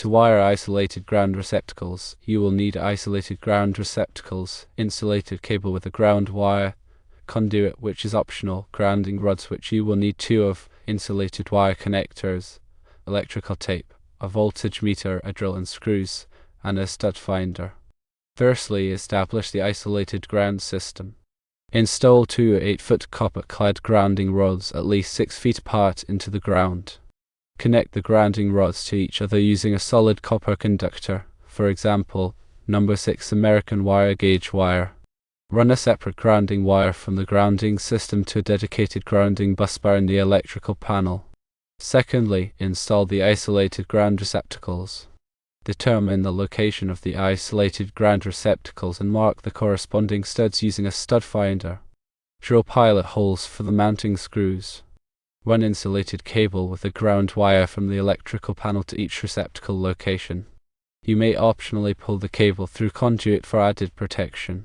To wire isolated ground receptacles, you will need isolated ground receptacles, insulated cable with a ground wire, conduit which is optional, grounding rods which you will need 2 of, insulated wire connectors, electrical tape, a voltage meter, a drill and screws, and a stud finder. Firstly, establish the isolated ground system. Install 2 8-foot copper-clad grounding rods at least 6 feet apart into the ground. Connect the grounding rods to each other using a solid copper conductor, for example, number 6 American wire gauge wire. Run a separate grounding wire from the grounding system to a dedicated grounding busbar in the electrical panel. Secondly, install the isolated ground receptacles. Determine the location of the isolated ground receptacles and mark the corresponding studs using a stud finder. Drill pilot holes for the mounting screws. Run insulated cable with a ground wire from the electrical panel to each receptacle location. You may optionally pull the cable through conduit for added protection.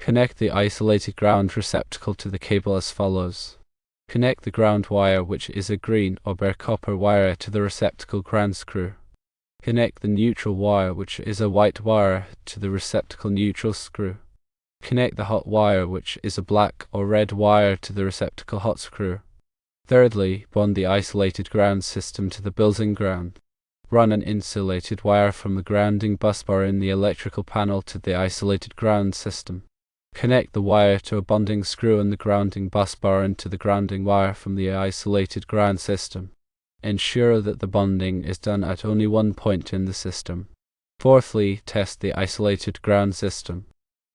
Connect the isolated ground receptacle to the cable as follows. Connect the ground wire, which is a green or bare copper wire, to the receptacle ground screw. Connect the neutral wire, which is a white wire, to the receptacle neutral screw. Connect the hot wire, which is a black or red wire, to the receptacle hot screw. Thirdly, bond the isolated ground system to the building ground. Run an insulated wire from the grounding busbar in the electrical panel to the isolated ground system. Connect the wire to a bonding screw in the grounding busbar and to the grounding wire from the isolated ground system. Ensure that the bonding is done at only one point in the system. Fourthly, test the isolated ground system.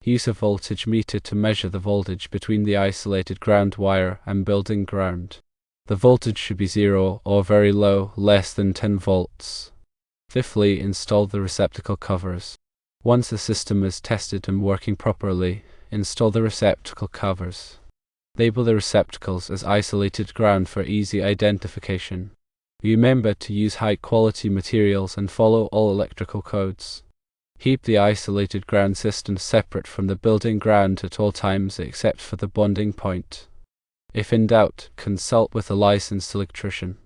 Use a voltage meter to measure the voltage between the isolated ground wire and building ground. The voltage should be 0 or very low, less than 10 volts. Fifthly, install the receptacle covers. Once the system is tested and working properly, install the receptacle covers. Label the receptacles as isolated ground for easy identification. Remember to use high-quality materials and follow all electrical codes. Keep the isolated ground system separate from the building ground at all times except for the bonding point. If in doubt, consult with a licensed electrician.